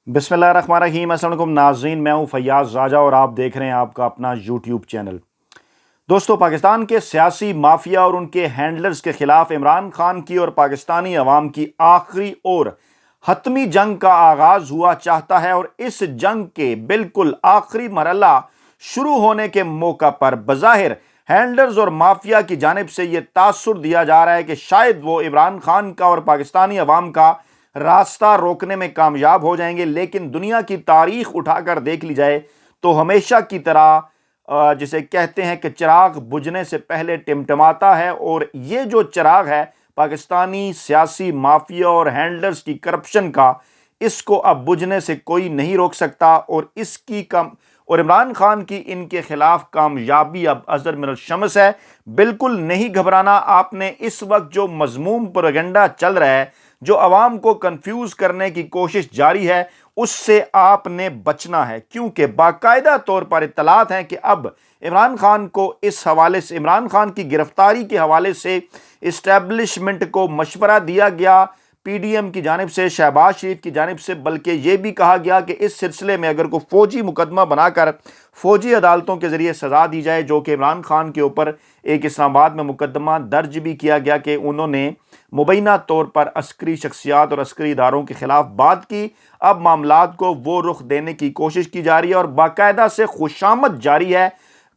بسم اللہ الرحمن الرحیم۔ السلام علیکم ناظرین، میں ہوں فیاض راجہ اور آپ دیکھ رہے ہیں آپ کا اپنا یوٹیوب چینل۔ دوستو، پاکستان کے سیاسی مافیا اور ان کے ہینڈلرز کے خلاف عمران خان کی اور پاکستانی عوام کی آخری اور حتمی جنگ کا آغاز ہوا چاہتا ہے، اور اس جنگ کے بالکل آخری مرحلہ شروع ہونے کے موقع پر بظاہر ہینڈلرز اور مافیا کی جانب سے یہ تاثر دیا جا رہا ہے کہ شاید وہ عمران خان کا اور پاکستانی عوام کا راستہ روکنے میں کامیاب ہو جائیں گے، لیکن دنیا کی تاریخ اٹھا کر دیکھ لی جائے تو ہمیشہ کی طرح جسے کہتے ہیں کہ چراغ بجھنے سے پہلے ٹمٹماتا ہے، اور یہ جو چراغ ہے پاکستانی سیاسی مافیا اور ہینڈلرز کی کرپشن کا، اس کو اب بجھنے سے کوئی نہیں روک سکتا، اور عمران خان کی ان کے خلاف کامیابی اب اظہر من الشمس ہے۔ بالکل نہیں گھبرانا آپ نے۔ اس وقت جو مذموم پروپیگنڈا چل رہا ہے، جو عوام کو کنفیوز کرنے کی کوشش جاری ہے، اس سے آپ نے بچنا ہے، کیونکہ باقاعدہ طور پر اطلاعات ہیں کہ اب عمران خان کو اس حوالے سے، عمران خان کی گرفتاری کے حوالے سے اسٹیبلشمنٹ کو مشورہ دیا گیا، پی ڈی ایم کی جانب سے، شہباز شریف کی جانب سے، بلکہ یہ بھی کہا گیا کہ اس سلسلے میں اگر کوئی فوجی مقدمہ بنا کر فوجی عدالتوں کے ذریعے سزا دی جائے، جو کہ عمران خان کے اوپر ایک اسلام آباد میں مقدمہ درج بھی کیا گیا کہ انہوں نے مبینہ طور پر عسکری شخصیات اور عسکری اداروں کے خلاف بات کی۔ اب معاملات کو وہ رخ دینے کی کوشش کی جا رہی ہے، اور باقاعدہ سے خوشامد جاری ہے۔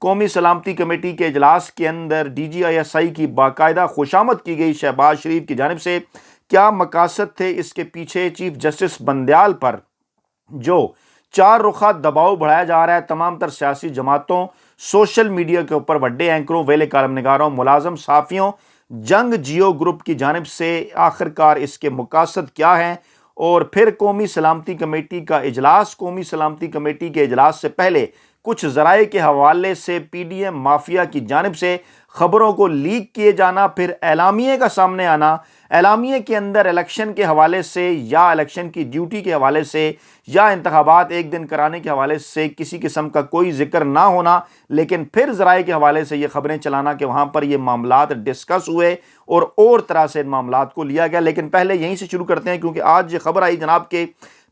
قومی سلامتی کمیٹی کے اجلاس کے اندر D G I S I کی باقاعدہ خوشامد کی گئی شہباز شریف کی جانب سے۔ کیا مقاصد تھے اس کے پیچھے؟ چیف جسٹس بندیال پر جو چار رخہ دباؤ بڑھایا جا رہا ہے، تمام تر سیاسی جماعتوں، سوشل میڈیا کے اوپر بڑے اینکروں، ویلے کالم نگاروں، ملازم صحافیوں، جنگ جیو گروپ کی جانب سے، آخرکار اس کے مقاصد کیا ہیں؟ اور پھر قومی سلامتی کمیٹی کا اجلاس، قومی سلامتی کمیٹی کے اجلاس سے پہلے کچھ ذرائع کے حوالے سے پی ڈی ایم مافیا کی جانب سے خبروں کو لیک کیے جانا، پھر اعلامیے کا سامنے آنا، اعلامیے کے اندر الیکشن کے حوالے سے یا الیکشن کی ڈیوٹی کے حوالے سے یا انتخابات ایک دن کرانے کے حوالے سے کسی قسم کا کوئی ذکر نہ ہونا، لیکن پھر ذرائع کے حوالے سے یہ خبریں چلانا کہ وہاں پر یہ معاملات ڈسکس ہوئے اور طرح سے ان معاملات کو لیا گیا۔ لیکن پہلے یہیں سے شروع کرتے ہیں، کیونکہ آج یہ خبر آئی جناب کہ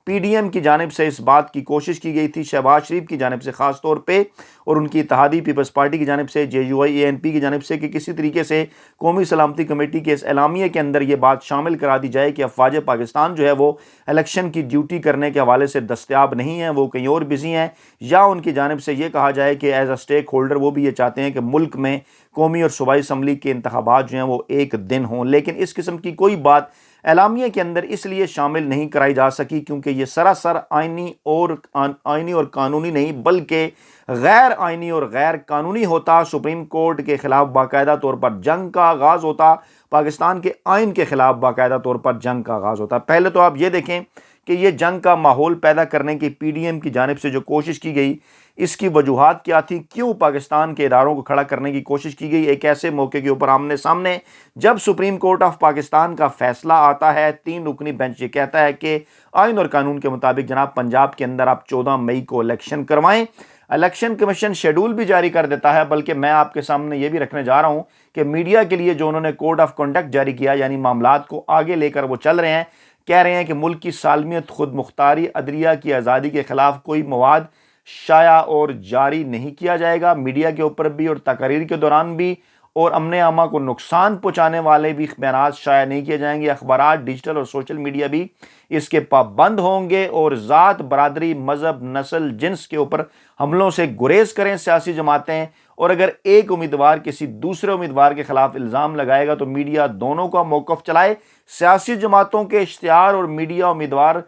پی ڈی ایم کی جانب سے اس بات کی کوشش کی گئی تھی، شہباز شریف کی جانب سے خاص طور پہ، اور ان کی اتحادی پیپلز پارٹی کی جانب سے، جے you I a N P کی جانب سے، کہ کسی طریقے سے قومی سلامتی کمیٹی کے اس اعلامیے کے اندر یہ بات شامل کرا دی جائے کہ افواج پاکستان جو ہے وہ الیکشن کی ڈیوٹی کرنے کے حوالے سے دستیاب نہیں ہیں، وہ کہیں اور بزی ہیں، یا ان کی جانب سے یہ کہا جائے کہ ایز اے اسٹیک ہولڈر وہ بھی یہ چاہتے ہیں کہ ملک میں قومی اور صوبائی اسمبلی کے انتخابات جو ہیں وہ ایک دن ہوں۔ لیکن اس قسم کی کوئی بات اعلامیے کے اندر اس لیے شامل نہیں کرائی جا سکی کیونکہ یہ سراسر آئینی اور قانونی نہیں، بلکہ غیر آئینی اور غیر قانونی ہوتا۔ سپریم کورٹ کے خلاف باقاعدہ طور پر جنگ کا آغاز ہوتا، پاکستان کے آئین کے خلاف باقاعدہ طور پر جنگ کا آغاز ہوتا۔ پہلے تو آپ یہ دیکھیں کہ یہ جنگ کا ماحول پیدا کرنے کی پی ڈی ایم کی جانب سے جو کوشش کی گئی، اس کی وجوہات کیا تھی؟ کیوں پاکستان کے اداروں کو کھڑا کرنے کی کوشش کی گئی ایک ایسے موقع کے اوپر آمنے سامنے جب سپریم کورٹ آف پاکستان کا فیصلہ آتا ہے؟ 3 رکنی بینچ یہ کہتا ہے کہ آئین اور قانون کے مطابق جناب پنجاب کے اندر آپ 14 مئی کو الیکشن کروائیں۔ الیکشن کمیشن شیڈول بھی جاری کر دیتا ہے، بلکہ میں آپ کے سامنے یہ بھی رکھنے جا رہا ہوں کہ میڈیا کے لیے جو انہوں نے کوڈ آف کنڈکٹ جاری کیا، یعنی معاملات کو آگے لے کر وہ چل رہے ہیں، کہہ رہے ہیں کہ ملک کی سالمیت، خود مختاری، عدلیہ کی آزادی کے خلاف کوئی مواد شائع اور جاری نہیں کیا جائے گا۔ میڈیا کے اوپر بھی اور تقاریر کے دوران بھی اور امن عامہ کو نقصان پہنچانے والے بھی بیانات شائع نہیں کیے جائیں گے۔ اخبارات، ڈیجیٹل اور سوشل میڈیا بھی اس کے پابند ہوں گے، اور ذات، برادری، مذہب، نسل، جنس کے اوپر حملوں سے گریز کریں سیاسی جماعتیں، اور اگر ایک امیدوار کسی دوسرے امیدوار کے خلاف الزام لگائے گا تو میڈیا دونوں کا موقف چلائے۔ سیاسی جماعتوں کے اشتہار اور میڈیا امیدوار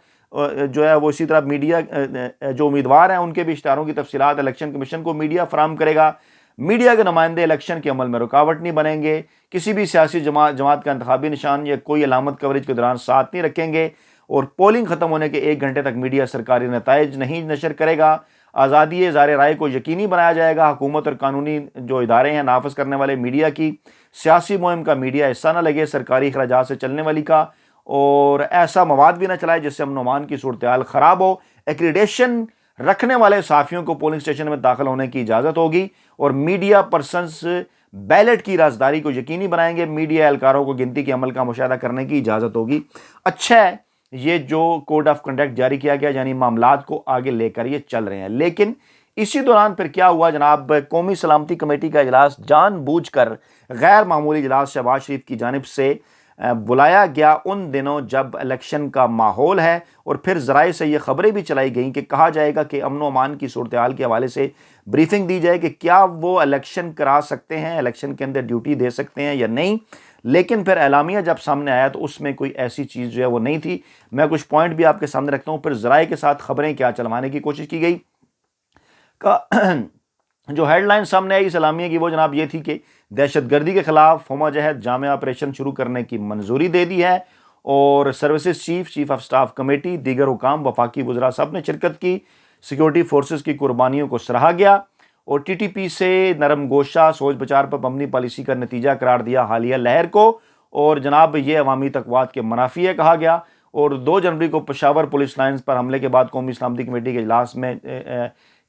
جو ہے وہ اسی طرح میڈیا جو امیدوار ہیں ان کے بھی اشتہاروں کی تفصیلات الیکشن کمیشن کو میڈیا فراہم کرے گا۔ میڈیا کے نمائندے الیکشن کے عمل میں رکاوٹ نہیں بنیں گے، کسی بھی سیاسی جماعت کا انتخابی نشان یا کوئی علامت کوریج کے دوران ساتھ نہیں رکھیں گے، اور پولنگ ختم ہونے کے 1 گھنٹے تک میڈیا سرکاری نتائج نہیں نشر کرے گا۔ آزادی اظہار رائے کو یقینی بنایا جائے گا۔ حکومت اور قانونی جو ادارے ہیں نافذ کرنے والے میڈیا کی سیاسی مہم کا میڈیا حصہ نہ لگے، سرکاری اخراجات سے چلنے والی کا، اور ایسا مواد بھی نہ چلائے جس سے امن و امان کی صورتحال خراب ہو۔ ایکریڈیشن رکھنے والے صحافیوں کو پولنگ اسٹیشن میں داخل ہونے کی اجازت ہوگی، اور میڈیا پرسنز بیلٹ کی رازداری کو یقینی بنائیں گے۔ میڈیا اہلکاروں کو گنتی کے عمل کا مشاہدہ کرنے کی اجازت ہوگی۔ اچھا ہے، یہ جو کوڈ آف کنڈکٹ جاری کیا گیا، یعنی معاملات کو آگے لے کر یہ چل رہے ہیں۔ لیکن اسی دوران پھر کیا ہوا جناب، قومی سلامتی کمیٹی کا اجلاس جان بوجھ کر غیر معمولی اجلاس شہباز شریف کی جانب سے بلایا گیا ان دنوں جب الیکشن کا ماحول ہے، اور پھر ذرائع سے یہ خبریں بھی چلائی گئیں کہ کہا جائے گا کہ امن و امان کی صورتحال کے حوالے سے بریفنگ دی جائے کہ کیا وہ الیکشن کرا سکتے ہیں، الیکشن کے اندر ڈیوٹی دے سکتے ہیں یا نہیں۔ لیکن پھر اعلامیہ جب سامنے آیا تو اس میں کوئی ایسی چیز جو ہے وہ نہیں تھی۔ میں کچھ پوائنٹ بھی آپ کے سامنے رکھتا ہوں، پھر ذرائع کے ساتھ خبریں کیا چلوانے کی کوشش کی گئی۔ جو ہیڈ لائن سامنے آئی اس اعلامیہ کی وہ جناب یہ تھی کہ دہشت گردی کے خلاف ہوما جہد جامع آپریشن شروع کرنے کی منظوری دے دی ہے، اور services chief of staff committee, دیگر حکام، وفاقی وزراء سب نے شرکت کی۔ سیکورٹی فورسز کی قربانیوں کو سراہا گیا، اور ٹی ٹی پی سے نرم گوشہ سوچ بچار پر مبنی پالیسی کا نتیجہ قرار دیا حالیہ لہر کو، اور جناب یہ عوامی تقویٰ کے منافی ہے کہا گیا۔ اور 2 جنوری کو پشاور پولیس لائنز پر حملے کے بعد قومی سلامتی کمیٹی کے اجلاس میں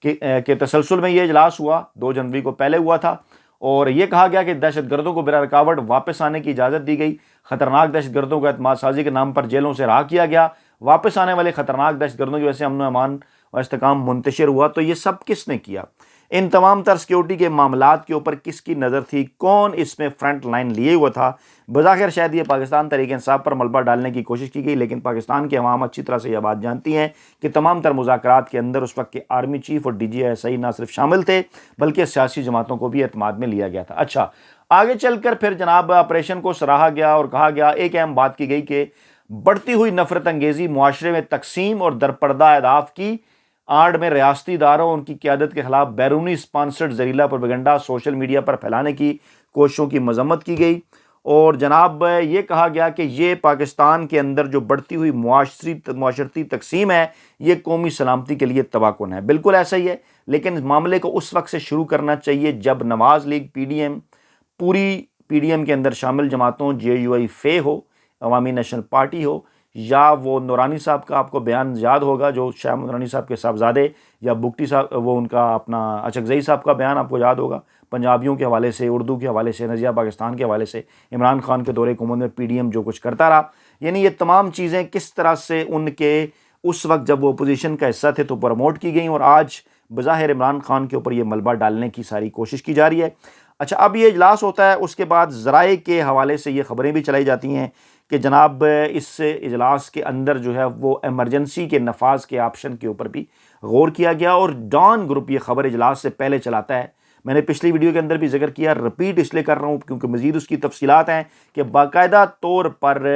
کے تسلسل میں یہ اجلاس ہوا، 2 جنوری کو پہلے ہوا تھا، اور یہ کہا گیا کہ دہشت گردوں کو بلا رکاوٹ واپس آنے کی اجازت دی گئی۔ خطرناک دہشت گردوں کو اعتماد سازی کے نام پر جیلوں سے رہا کیا گیا۔ واپس آنے والے خطرناک دہشت گردوں کی وجہ سے امن و امان اور استحکام منتشر ہوا۔ تو یہ سب کس نے کیا؟ ان تمام تر سیکیورٹی کے معاملات کے اوپر کس کی نظر تھی؟ کون اس میں فرنٹ لائن لیے ہوا تھا؟ بظاہر شاید یہ پاکستان تحریک انصاف پر ملبہ ڈالنے کی کوشش کی گئی، لیکن پاکستان کے عوام اچھی طرح سے یہ بات جانتی ہیں کہ تمام تر مذاکرات کے اندر اس وقت کے آرمی چیف اور ڈی جی ایس آئی نہ صرف شامل تھے بلکہ سیاسی جماعتوں کو بھی اعتماد میں لیا گیا تھا۔ اچھا، آگے چل کر پھر جناب آپریشن کو سراہا گیا اور کہا گیا، ایک اہم بات کی گئی کہ بڑھتی ہوئی نفرت انگیزی، معاشرے میں تقسیم اور درپردہ اہداف کی آڑ میں ریاستی اداروں ان کی قیادت کے خلاف بیرونی سپانسرڈ زہریلا پروپیگنڈا سوشل میڈیا پر پھیلانے کی کوششوں کی مذمت کی گئی، اور جناب یہ کہا گیا کہ یہ پاکستان کے اندر جو بڑھتی ہوئی معاشرتی تقسیم ہے یہ قومی سلامتی کے لیے تباہ کن ہے۔ بالکل ایسا ہی ہے، لیکن معاملے کو اس وقت سے شروع کرنا چاہیے جب نواز لیگ پی ڈی ایم، پوری پی ڈی ایم کے اندر شامل جماعتوں، جے یو آئی فے ہو، عوامی نیشنل پارٹی ہو، یا وہ نورانی صاحب کا آپ کو بیان یاد ہوگا جو شاہ نورانی صاحب کے صاحبزادے، یا بگٹی صاحب وہ ان کا اپنا اچکزئی صاحب کا بیان آپ کو یاد ہوگا، پنجابیوں کے حوالے سے، اردو کے حوالے سے، نظیہ پاکستان کے حوالے سے، عمران خان کے دور حکومت میں پی ڈی ایم جو کچھ کرتا رہا، یعنی یہ تمام چیزیں کس طرح سے ان کے اس وقت جب وہ اپوزیشن کا حصہ تھے تو پروموٹ کی گئیں، اور آج بظاہر عمران خان کے اوپر یہ ملبہ ڈالنے کی ساری کوشش کی جا رہی ہے۔ اچھا، اب یہ اجلاس ہوتا ہے، اس کے بعد ذرائع کے حوالے سے یہ خبریں بھی چلائی جاتی ہیں کہ جناب اس اجلاس کے اندر جو ہے وہ ایمرجنسی کے نفاذ کے آپشن کے اوپر بھی غور کیا گیا، اور ڈان گروپ یہ خبر اجلاس سے پہلے چلاتا ہے۔ میں نے پچھلی ویڈیو کے اندر بھی ذکر کیا، رپیٹ اس لیے کر رہا ہوں کیونکہ مزید اس کی تفصیلات ہیں کہ باقاعدہ طور پر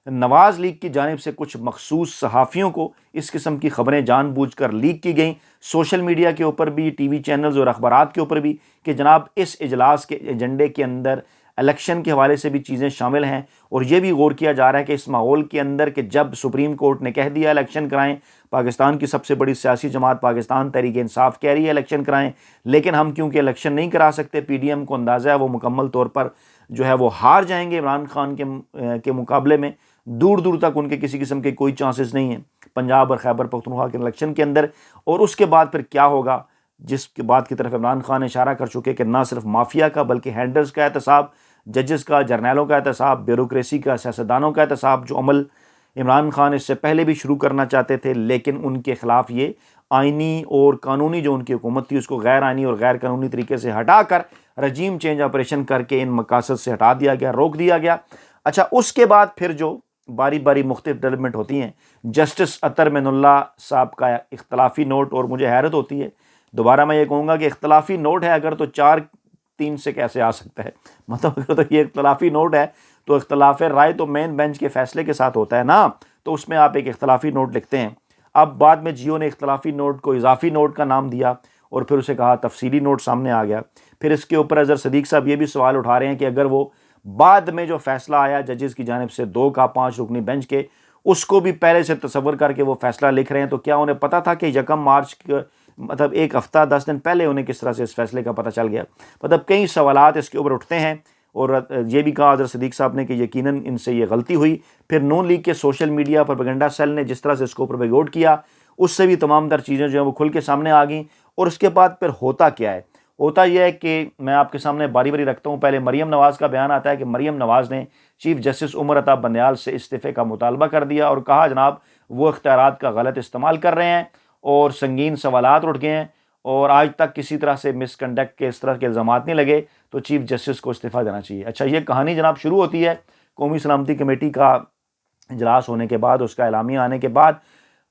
نواز لیگ کی جانب سے کچھ مخصوص صحافیوں کو اس قسم کی خبریں جان بوجھ کر لیک کی گئیں، سوشل میڈیا کے اوپر بھی، ٹی وی چینلز اور اخبارات کے اوپر بھی، کہ جناب اس اجلاس کے ایجنڈے کے اندر الیکشن کے حوالے سے بھی چیزیں شامل ہیں، اور یہ بھی غور کیا جا رہا ہے کہ اس ماحول کے اندر کہ جب سپریم کورٹ نے کہہ دیا الیکشن کرائیں، پاکستان کی سب سے بڑی سیاسی جماعت پاکستان تحریک انصاف کہہ رہی ہے الیکشن کرائیں، لیکن ہم کیونکہ الیکشن نہیں کرا سکتے، پی ڈی ایم کو اندازہ ہے وہ مکمل طور پر جو ہے وہ ہار جائیں گے عمران خان کے مقابلے میں، دور دور تک ان کے کسی قسم کے کوئی چانسز نہیں ہیں پنجاب اور خیبر پختونخوا کے الیکشن کے اندر۔ اور اس کے بعد پھر کیا ہوگا، جس کے بعد کی طرف عمران خان اشارہ کر چکے کہ نہ صرف مافیا کا بلکہ ہینڈلرز کا احتساب، ججز کا، جرنیلوں کا احتساب، بیوروکریسی کا، سیاستدانوں کا احتساب، جو عمل عمران خان اس سے پہلے بھی شروع کرنا چاہتے تھے لیکن ان کے خلاف یہ آئینی اور قانونی جو ان کی حکومت تھی اس کو غیر آئینی اور غیر قانونی طریقے سے ہٹا کر رجیم چینج آپریشن کر کے ان مقاصد سے ہٹا دیا گیا، روک دیا گیا۔ اچھا، اس کے بعد پھر جو باری باری مختلف ڈیولپمنٹ ہوتی ہیں، جسٹس اطہر من اللہ صاحب کا اختلافی نوٹ، اور مجھے حیرت ہوتی ہے، دوبارہ میں یہ کہوں گا کہ اختلافی نوٹ ہے اگر تو 4-3 سے کیسے آ سکتا ہے، مطلب اگر تو یہ اختلافی نوٹ ہے تو اختلاف رائے تو مین بینچ کے فیصلے کے ساتھ ہوتا ہے نا، تو اس میں آپ ایک اختلافی نوٹ لکھتے ہیں۔ اب بعد میں جیو نے اختلافی نوٹ کو اضافی نوٹ کا نام دیا اور پھر اسے کہا تفصیلی نوٹ سامنے آ گیا۔ پھر اس کے اوپر اظہر صدیق صاحب یہ بھی سوال اٹھا رہے ہیں کہ اگر وہ بعد میں جو فیصلہ آیا ججز کی جانب سے 2 کا 5 رکنی بینچ کے، اس کو بھی پہلے سے تصور کر کے وہ فیصلہ لکھ رہے ہیں، تو کیا انہیں پتہ تھا کہ 1 مارچ مطلب ایک ہفتہ 10 دن پہلے انہیں کس طرح سے اس فیصلے کا پتہ چل گیا؟ مطلب کئی سوالات اس کے اوپر اٹھتے ہیں، اور یہ بھی کہا حضرت صدیق صاحب نے کہ یقیناً ان سے یہ غلطی ہوئی۔ پھر نون لیگ کے سوشل میڈیا پروپیگنڈا سیل نے جس طرح سے اس کو پروپیگوٹ کیا، اس سے بھی تمام تر چیزیں جو ہیں وہ کھل کے سامنے آ گئیں۔ اور اس کے بعد پھر ہوتا کیا ہے؟ ہوتا یہ ہے کہ میں آپ کے سامنے باری باری رکھتا ہوں۔ پہلے مریم نواز کا بیان آتا ہے کہ مریم نواز نے چیف جسٹس عمر عطا بندیال سے استعفے کا مطالبہ کر دیا اور کہا جناب وہ اختیارات کا غلط استعمال کر رہے ہیں اور سنگین سوالات اٹھ گئے ہیں اور آج تک کسی طرح سے مس کنڈکٹ کے اس طرح کے الزامات نہیں لگے تو چیف جسٹس کو استعفیٰ دینا چاہیے۔ اچھا، یہ کہانی جناب شروع ہوتی ہے قومی سلامتی کمیٹی کا اجلاس ہونے کے بعد، اس کا اعلامیہ آنے کے بعد۔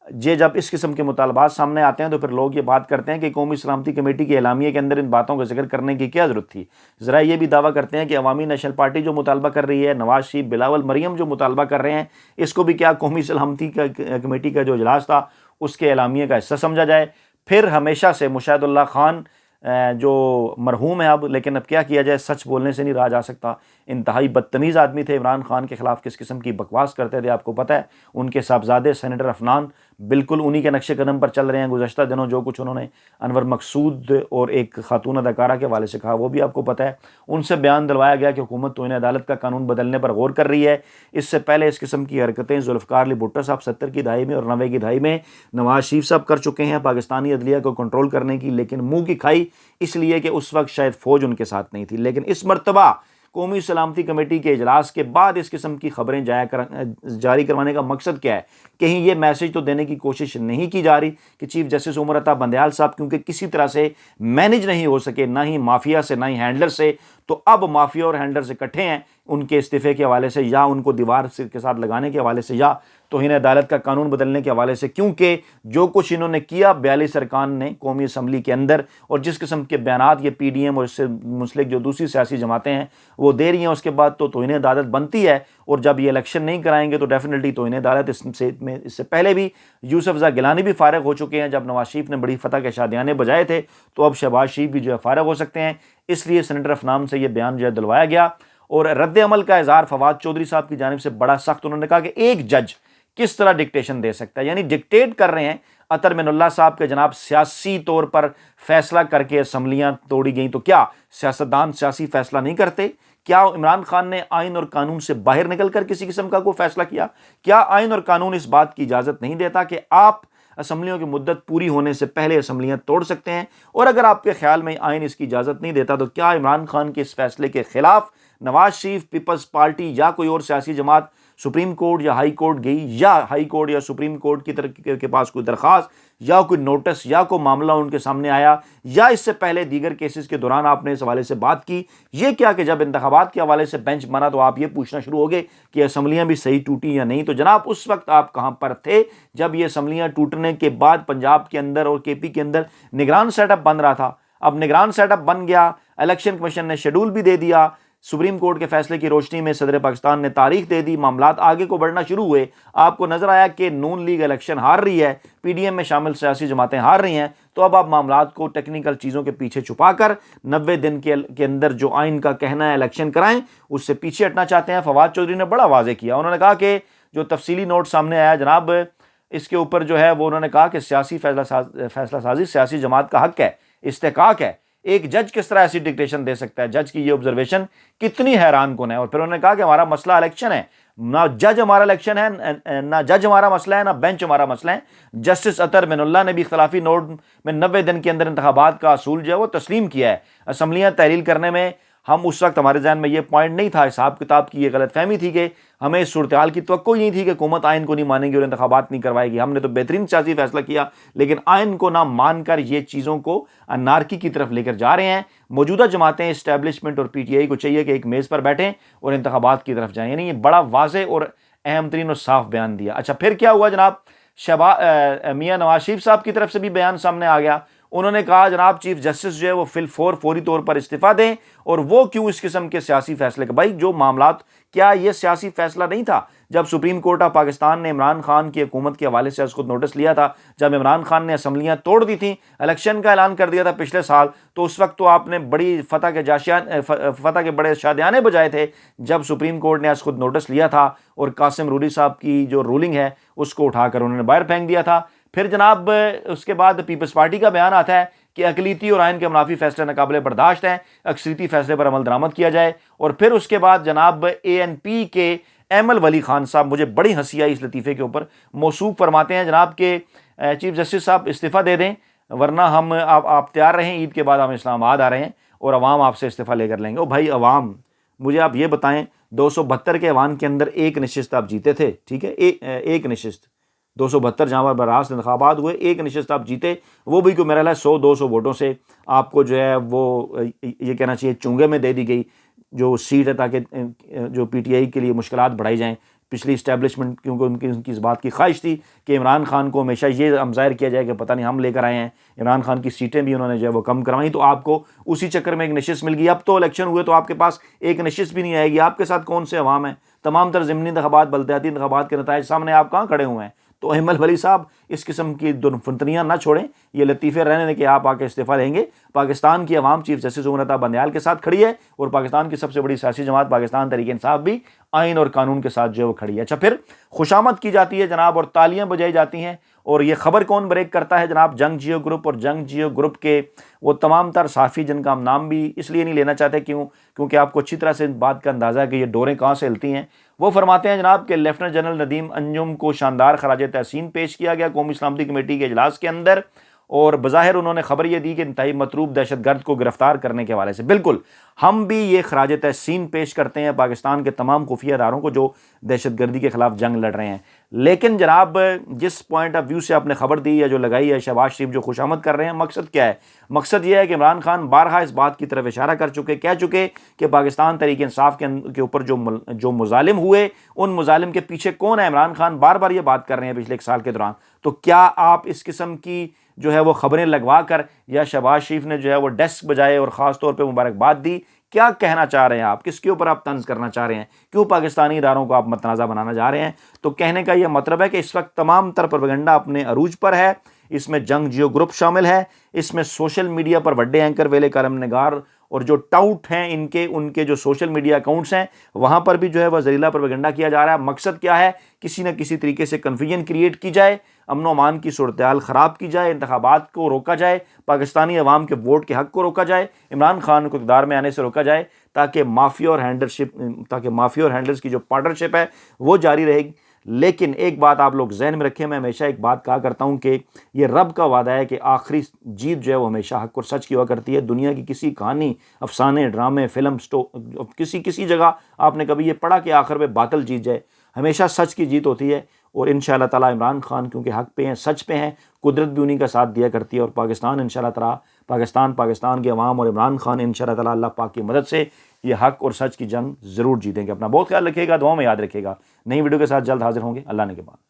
جب اس قسم کے مطالبات سامنے آتے ہیں تو پھر لوگ یہ بات کرتے ہیں کہ قومی سلامتی کمیٹی کے اعلامیے کے اندر ان باتوں کا ذکر کرنے کی کیا ضرورت تھی۔ ذرا یہ بھی دعویٰ کرتے ہیں کہ عوامی نیشنل پارٹی جو مطالبہ کر رہی ہے، نواز شریف، بلاول مریم جو مطالبہ کر رہے ہیں، اس کو بھی کیا قومی سلامتی کمیٹی کا جو اجلاس تھا اس کے اعلامیے کا حصہ سمجھا جائے۔ پھر ہمیشہ سے مشاہد اللہ خان جو مرحوم ہے اب، لیکن اب کیا کیا جائے، سچ بولنے سے نہیں رہا جا سکتا، انتہائی بدتمیز آدمی تھے، عمران خان کے خلاف کس قسم کی بکواس کرتے تھے آپ کو پتہ ہے۔ ان کے صاحبزادے سینیٹر عفنان بالکل انہی کے نقش قدم پر چل رہے ہیں۔ گزشتہ دنوں جو کچھ انہوں نے انور مقصود اور ایک خاتون اداکارہ کے حوالے سے کہا وہ بھی آپ کو پتہ ہے۔ ان سے بیان دلوایا گیا کہ حکومت توہین عدالت کا قانون بدلنے پر غور کر رہی ہے۔ اس سے پہلے اس قسم کی حرکتیں ذوالفقار علی بھٹو صاحب 70 کی دہائی میں اور 90 کی دہائی میں نواز شریف صاحب کر چکے ہیں پاکستانی عدلیہ کو کنٹرول کرنے کی، لیکن منہ کی کھائی اس لیے کہ اس وقت شاید فوج ان کے ساتھ نہیں تھی۔ لیکن اس مرتبہ قومی سلامتی کمیٹی کے اجلاس کے بعد اس قسم کی خبریں جاری کروانے کا مقصد کیا ہے؟ کہیں یہ میسج تو دینے کی کوشش نہیں کی جا رہی کہ چیف جسٹس عمر عطا بندیال صاحب کیونکہ کسی طرح سے مینج نہیں ہو سکے، نہ ہی مافیا سے نہ ہی ہینڈلر سے، تو اب مافیا اور ہینڈلر سے اکٹھے ہیں ان کے استعفے کے حوالے سے، یا ان کو دیوار کے ساتھ لگانے کے حوالے سے، یا توہین عدالت کا قانون بدلنے کے حوالے سے، کیونکہ جو کچھ انہوں نے کیا 42 ارکان نے قومی اسمبلی کے اندر، اور جس قسم کے بیانات یہ پی ڈی ایم اور اس سے منسلک جو دوسری سیاسی جماعتیں ہیں وہ دے رہی ہیں، اس کے بعد تو توہین عدالت بنتی ہے۔ اور جب یہ الیکشن نہیں کرائیں گے تو ڈیفینیٹلی توہین عدالت اس سے پہلے بھی یوسف زا گیلانی بھی فارغ ہو چکے ہیں۔ جب نواز شریف نے بڑی فتح کے شادیانے بجائے تھے تو اب شہباز شریف بھی جو ہے فارغ ہو سکتے ہیں۔ اس لیے سینیٹر عفنان سے یہ بیان جو ہے دلوایا گیا، اور رد عمل کا اظہار فواد چودھری صاحب کی جانب سے بڑا سخت۔ انہوں نے کہا کہ ایک جج کس طرح ڈکٹیشن دے سکتا ہے، یعنی ڈکٹیٹ کر رہے ہیں اطہر من اللہ صاحب کے جناب سیاسی طور پر فیصلہ کر کے اسمبلیاں توڑی گئیں، تو کیا سیاستدان سیاسی فیصلہ نہیں کرتے؟ کیا عمران خان نے آئین اور قانون سے باہر نکل کر کسی قسم کا کوئی فیصلہ کیا؟ کیا آئین اور قانون اس بات کی اجازت نہیں دیتا کہ آپ اسمبلیوں کی مدت پوری ہونے سے پہلے اسمبلیاں توڑ سکتے ہیں؟ اور اگر آپ کے خیال میں آئین اس کی اجازت نہیں دیتا تو کیا عمران خان کے اس فیصلے کے خلاف نواز شریف، پیپلز پارٹی یا کوئی اور سیاسی جماعت سپریم کورٹ یا ہائی کورٹ گئی، یا ہائی کورٹ یا سپریم کورٹ کی طرف کے پاس کوئی درخواست یا کوئی نوٹس یا کوئی معاملہ ان کے سامنے آیا، یا اس سے پہلے دیگر کیسز کے دوران آپ نے اس حوالے سے بات کی؟ یہ کیا کہ جب انتخابات کے حوالے سے بینچ بنا تو آپ یہ پوچھنا شروع ہو گئے کہ اسمبلیاں بھی صحیح ٹوٹی یا نہیں؟ تو جناب اس وقت آپ کہاں پر تھے جب یہ اسمبلیاں ٹوٹنے کے بعد پنجاب کے اندر اور کے پی کے اندر نگران سیٹ اپ بن رہا تھا؟ اب نگران سیٹ اپ بن گیا، الیکشن کمیشن نے شیڈول بھی دے دیا، سپریم کورٹ کے فیصلے کی روشنی میں صدر پاکستان نے تاریخ دے دی، معاملات آگے کو بڑھنا شروع ہوئے، آپ کو نظر آیا کہ نون لیگ الیکشن ہار رہی ہے، پی ڈی ایم میں شامل سیاسی جماعتیں ہار رہی ہیں، تو اب آپ معاملات کو ٹیکنیکل چیزوں کے پیچھے چھپا کر 90 دن کے اندر جو آئین کا کہنا ہے الیکشن کرائیں، اس سے پیچھے ہٹنا چاہتے ہیں۔ فواد چودھری نے بڑا واضح کیا، انہوں نے کہا کہ جو تفصیلی نوٹ سامنے آیا جناب، اس کے اوپر جو ہے وہ انہوں نے کہا کہ سیاسی فیصلہ سازی سیاسی جماعت کا حق ہے، استحقاق ہے، ایک جج کس طرح ایسی ڈکٹیشن دے سکتا ہے؟ جج کی یہ آبزرویشن کتنی حیران کن ہے۔ اور پھر انہوں نے کہا کہ ہمارا مسئلہ الیکشن ہے، نہ جج ہمارا الیکشن ہے، نہ جج ہمارا مسئلہ ہے، نہ بینچ ہمارا مسئلہ ہے۔ جسٹس اطہر من اللہ نے بھی اختلافی نوٹ میں 90 دن کے اندر انتخابات کا اصول جو ہے وہ تسلیم کیا ہے۔ اسمبلیاں تحلیل کرنے میں ہم اس وقت ہمارے ذہن میں یہ پوائنٹ نہیں تھا، حساب کتاب کی یہ غلط فہمی تھی کہ ہمیں اس صورتحال کی توقع ہی نہیں تھی کہ حکومت آئین کو نہیں مانے گی اور انتخابات نہیں کروائے گی۔ ہم نے تو بہترین سیاسی فیصلہ کیا، لیکن آئین کو نہ مان کر یہ چیزوں کو انارکی کی طرف لے کر جا رہے ہیں۔ موجودہ جماعتیں، اسٹیبلشمنٹ اور پی ٹی آئی کو چاہیے کہ ایک میز پر بیٹھیں اور انتخابات کی طرف جائیں، یعنی یہ بڑا واضح اور اہم ترین اور صاف بیان دیا۔ اچھا پھر کیا ہوا جناب؟ میاں نواز شریف صاحب کی طرف سے بھی بیان سامنے آ گیا، انہوں نے کہا جناب چیف جسٹس جو ہے وہ فوری طور پر استعفیٰ دیں، اور وہ کیوں اس قسم کے سیاسی فیصلے کا؟ بھائی جو معاملات، کیا یہ سیاسی فیصلہ نہیں تھا جب سپریم کورٹ آف پاکستان نے عمران خان کی حکومت کے حوالے سے از خود نوٹس لیا تھا، جب عمران خان نے اسمبلیاں توڑ دی تھیں، الیکشن کا اعلان کر دیا تھا پچھلے سال، تو اس وقت تو آپ نے بڑی فتح کے بڑے شادیانے بجائے تھے جب سپریم کورٹ نے از خود نوٹس لیا تھا اور قاسم روری صاحب کی جو رولنگ ہے اس کو اٹھا کر انہوں نے باہر پھینک دیا تھا۔ پھر جناب اس کے بعد پیپلز پارٹی کا بیان آتا ہے کہ اقلیتی اور آئین کے منافی فیصلے ناقابل برداشت ہیں، اکثریتی فیصلے پر عمل درآمد کیا جائے۔ اور پھر اس کے بعد جناب اے این پی کے ایمل ولی خان صاحب، مجھے بڑی ہنسی آئی اس لطیفے کے اوپر، موصوف فرماتے ہیں جناب کہ چیف جسٹس صاحب استعفیٰ دے دیں ورنہ آپ تیار رہیں، عید کے بعد ہم اسلام آباد آ رہے ہیں اور عوام آپ سے استعفیٰ لے کر لیں گے۔ او بھائی، عوام مجھے آپ یہ بتائیں 272 کے ایوان کے اندر ایک نشست آپ جیتے تھے، ٹھیک ہے، ایک نشست 272 جہاں پر براست انتخابات ہوئے، ایک نشست آپ جیتے، وہ بھی کوئی میرا ہے 100-200 ووٹوں سے آپ کو جو ہے وہ یہ کہنا چاہیے چونگے میں دے دی گئی جو سیٹ ہے، تاکہ جو پی ٹی آئی کے لیے مشکلات بڑھائی جائیں پچھلی اسٹیبلشمنٹ، کیونکہ ان کی اس بات کی خواہش تھی کہ عمران خان کو ہمیشہ یہ ظاہر کیا جائے کہ پتہ نہیں ہم لے کر آئے ہیں، عمران خان کی سیٹیں بھی انہوں نے جو ہے وہ کم کروائیں، تو آپ کو اسی چکر میں ایک نشست مل گئی۔ اب تو الیکشن ہوئے تو آپ کے پاس ایک نشست بھی نہیں آئے گی، آپ کے ساتھ کون سے عوام ہیں؟ تمام تر ضمنی انتخابات، بلدیاتی انتخابات کے نتائج سامنے، آپ کہاں کھڑے ہوئے ہیں؟ تو احمد ولی صاحب اس قسم کی فنتنیاں نہ چھوڑیں، یہ لطیفے رہنے دیں کہ آپ آ کے استعفیٰ دیں گے۔ پاکستان کی عوام چیف جسٹس عمر عطا بندیال کے ساتھ کھڑی ہے، اور پاکستان کی سب سے بڑی سیاسی جماعت پاکستان تحریک انصاف بھی آئین اور قانون کے ساتھ جو ہے وہ کھڑی ہے۔ اچھا، پھر خوشامد کی جاتی ہے جناب، اور تالیاں بجائی جاتی ہیں، اور یہ خبر کون بریک کرتا ہے جناب؟ جنگ جیو گروپ، اور جنگ جیو گروپ کے وہ تمام تر صحافی جن کا ہم نام بھی اس لیے نہیں لینا چاہتے کیونکہ آپ کو اچھی طرح سے بات کا اندازہ ہے کہ یہ ڈوریں کہاں سے ہلتی ہیں۔ وہ فرماتے ہیں جناب کہ لیفٹننٹ جنرل ندیم انجم کو شاندار خراج تحسین پیش کیا گیا قومی سلامتی کمیٹی کے اجلاس کے اندر، اور بظاہر انہوں نے خبر یہ دی کہ انتہائی مطلوب دہشت گرد کو گرفتار کرنے کے حوالے سے بالکل ہم بھی یہ خراج تحسین پیش کرتے ہیں پاکستان کے تمام خفیہ اداروں کو جو دہشت گردی کے خلاف جنگ لڑ رہے ہیں۔ لیکن جناب جس پوائنٹ آف ویو سے آپ نے خبر دی یا جو لگائی ہے، شہباز شریف جو خوشامد کر رہے ہیں، مقصد کیا ہے؟ مقصد یہ ہے کہ عمران خان بارہا اس بات کی طرف اشارہ کہہ چکے کہ پاکستان تحریک انصاف کے اوپر جو مظالم ہوئے، ان مظالم کے پیچھے کون ہے؟ عمران خان بار بار یہ بات کر رہے ہیں پچھلے ایک سال کے دوران۔ تو کیا آپ اس قسم کی جو ہے وہ خبریں لگوا کر، یا شہباز شریف نے جو ہے وہ ڈیسک بجائے اور خاص طور پہ مبارکباد دی، کیا کہنا چاہ رہے ہیں آپ؟ کس کے اوپر آپ طنز کرنا چاہ رہے ہیں؟ کیوں پاکستانی اداروں کو آپ متنازع بنانا چاہ رہے ہیں؟ تو کہنے کا یہ مطلب ہے کہ اس وقت تمام تر پروپیگنڈا اپنے عروج پر ہے، اس میں جنگ جیو گروپ شامل ہے، اس میں سوشل میڈیا پر بڑے اینکر، ویلے کالم نگار اور جو ٹاؤٹ ہیں ان کے جو سوشل میڈیا اکاؤنٹس ہیں، وہاں پر بھی جو ہے وہ زہریلا پروپیگنڈا کیا جا رہا ہے۔ مقصد کیا ہے؟ کسی نہ کسی طریقے سے کنفیوژن کریٹ کی جائے، امن و امان کی صورتحال خراب کی جائے، انتخابات کو روکا جائے، پاکستانی عوام کے ووٹ کے حق کو روکا جائے، عمران خان کو اقتدار میں آنے سے روکا جائے، تاکہ مافیا اور ہینڈلرز کی جو پارٹنرشپ ہے وہ جاری رہے گی۔ لیکن ایک بات آپ لوگ ذہن میں رکھیں، میں ہمیشہ ایک بات کہا کرتا ہوں کہ یہ رب کا وعدہ ہے کہ آخری جیت جو ہے وہ ہمیشہ حق اور سچ کی ہوا کرتی ہے۔ دنیا کی کسی کہانی، افسانے، ڈرامے، فلم، کسی جگہ آپ نے کبھی یہ پڑھا کہ آخر میں باطل جیت جائے؟ ہمیشہ سچ کی جیت ہوتی ہے، اور انشاءاللہ تعالیٰ عمران خان کیونکہ حق پہ ہیں، سچ پہ ہیں، قدرت بھی انہی کا ساتھ دیا کرتی ہے، اور پاکستان انشاءاللہ تعالیٰ پاکستان کے عوام اور عمران خان انشاءاللہ تعالیٰ اللہ پاک کی مدد سے یہ حق اور سچ کی جنگ ضرور جیتیں گے۔ اپنا بہت خیال رکھیے گا، دعاؤں میں یاد رکھیے گا۔ نئی ویڈیو کے ساتھ جلد حاضر ہوں گے، اللہ نے کے بعد۔